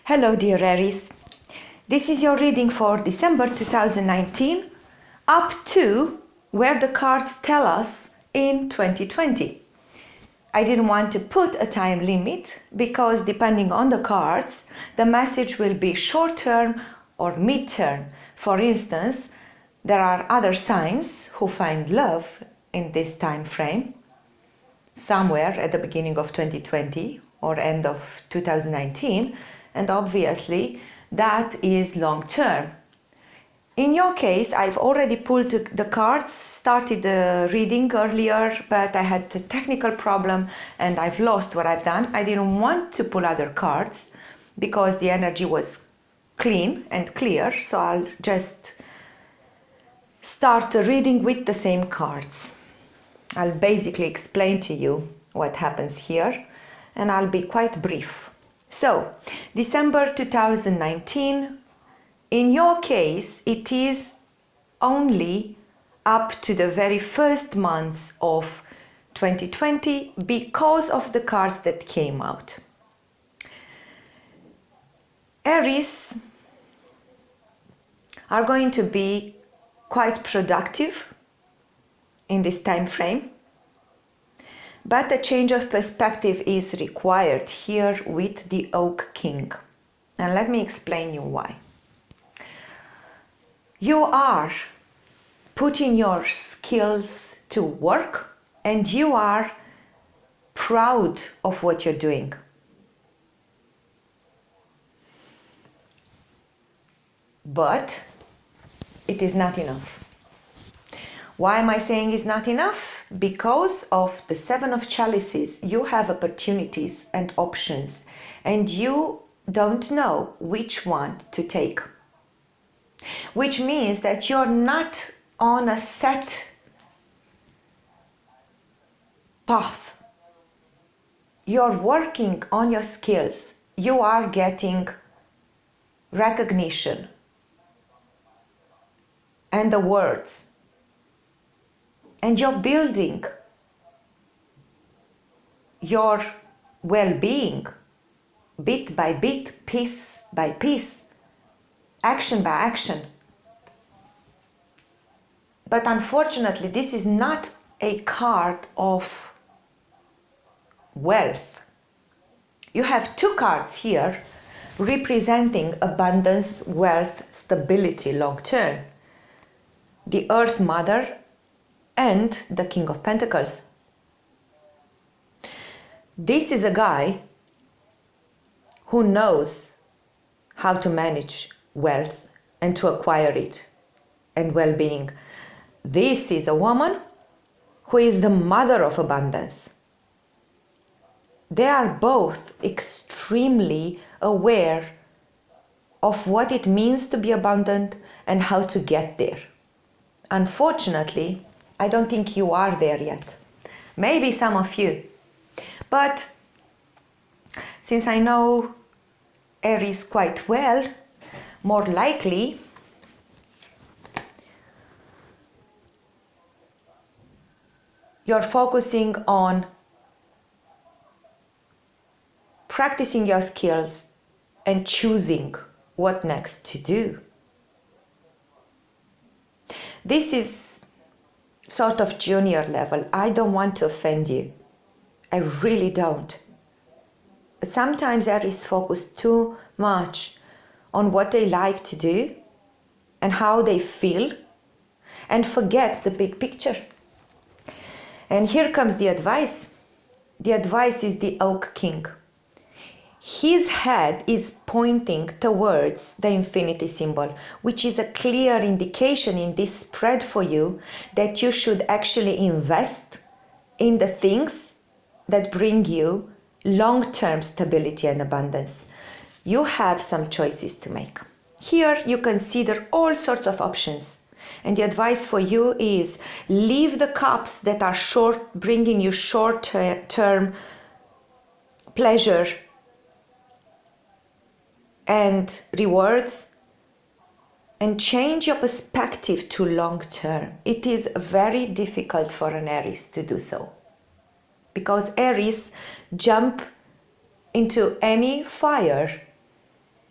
Hello dear Aries, this is your reading for December 2019 up to where the cards tell us in 2020. I didn't want to put a time limit because depending on the cards, the message will be short-term or mid-term. For instance, there are other signs who find love in this time frame, somewhere at the beginning of 2020 or end of 2019, and obviously that is long term. In your case, I've already pulled the cards, started the reading earlier, but I had a technical problem and I've lost what I've done. I didn't want to pull other cards because the energy was clean and clear, so I'll just start the reading with the same cards. I'll basically explain to you what happens here and I'll be quite brief. So, December 2019, in your case, it is only up to the very first months of 2020 because of the cards that came out. Aries are going to be quite productive in this time frame, but a change of perspective is required here with the Oak King. And let me explain you why. You are putting your skills to work and you are proud of what you're doing. But it is not enough. Why am I saying it's not enough? Because of the Seven of Chalices, you have opportunities and options, and you don't know which one to take. Which means that you're not on a set path. You're working on your skills. You are getting recognition and awards. And you're building your well-being bit by bit, piece by piece, action by action. But unfortunately, this is not a card of wealth. You have two cards here representing abundance, wealth, stability long term. The Earth Mother and the King of Pentacles. This is a guy who knows how to manage wealth and to acquire it and well-being. This is a woman who is the mother of abundance. They are both extremely aware of what it means to be abundant and how to get there. Unfortunately, I don't think you are there yet. Maybe some of you. But since I know Aries quite well, more likely you're focusing on practicing your skills and choosing what next to do. This is sort of junior level. I don't want to offend you. I really don't. But sometimes Aries focus too much on what they like to do and how they feel and forget the big picture. And here comes the advice. The advice is the Oak King. His head is pointing towards the infinity symbol, which is a clear indication in this spread for you that you should actually invest in the things that bring you long-term stability and abundance. You have some choices to make. Here you consider all sorts of options. And the advice for you is leave the cups that are bringing you short-term pleasure and rewards, and change your perspective to long term. It is very difficult for an Aries to do so, because Aries jump into any fire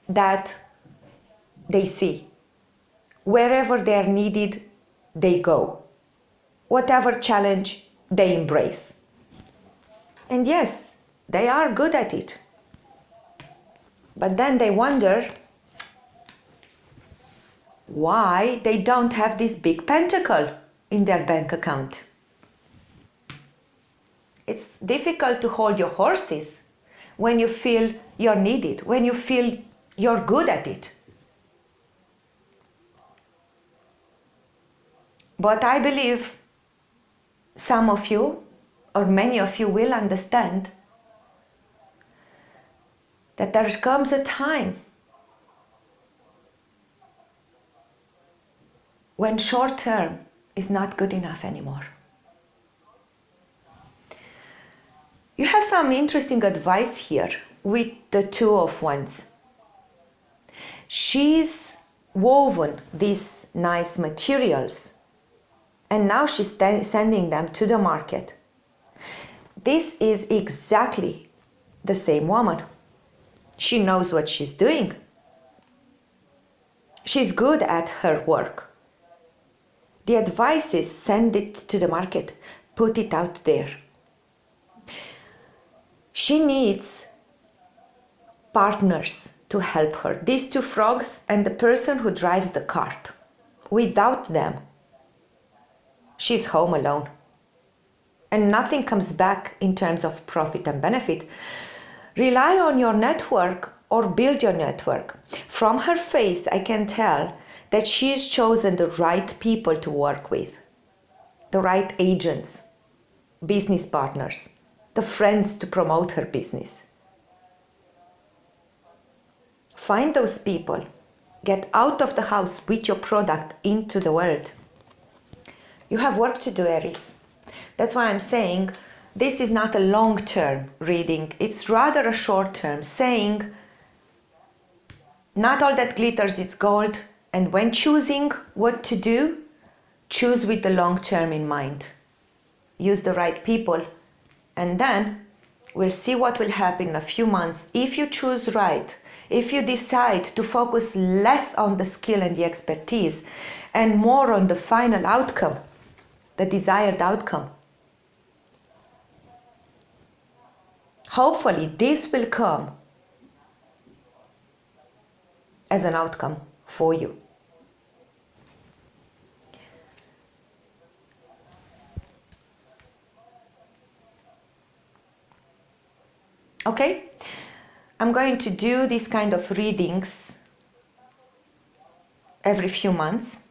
that they see. Wherever they are needed, they go. Whatever challenge, they embrace. And yes, they are good at it. But then they wonder why they don't have this big pentacle in their bank account. It's difficult to hold your horses when you feel you're needed, when you feel you're good at it. But I believe some of you, or many of you, will understand that there comes a time when short term is not good enough anymore. You have some interesting advice here with the Two of Wands. She's woven these nice materials and now she's sending them to the market. This is exactly the same woman. She knows what she's doing. She's good at her work. The advice is send it to the market, put it out there. She needs partners to help her. These two frogs and the person who drives the cart. Without them, she's home alone. And nothing comes back in terms of profit and benefit. Rely on your network or build your network. From her face, I can tell that she's chosen the right people to work with, the right agents, business partners, the friends to promote her business. Find those people. Get out of the house with your product into the world. You have work to do, Aries. That's why I'm saying this is not a long-term reading. It's rather a short-term, saying not all that glitters is gold. And when choosing what to do, choose with the long term in mind. Use the right people, and then we'll see what will happen in a few months. If you choose right, if you decide to focus less on the skill and the expertise and more on the final outcome, the desired outcome. Hopefully this will come as an outcome for you. Okay, I'm going to do these kind of readings every few months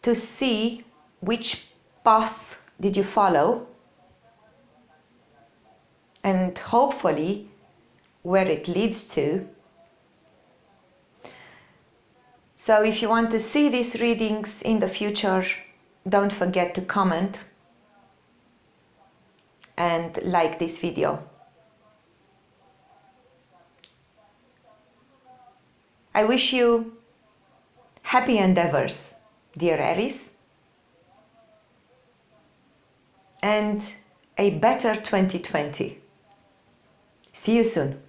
to see which path did you follow and hopefully where it leads to. So if you want to see these readings in the future, don't forget to comment and like this video. I wish you happy endeavors, dear Aries, and a better 2020. See you soon.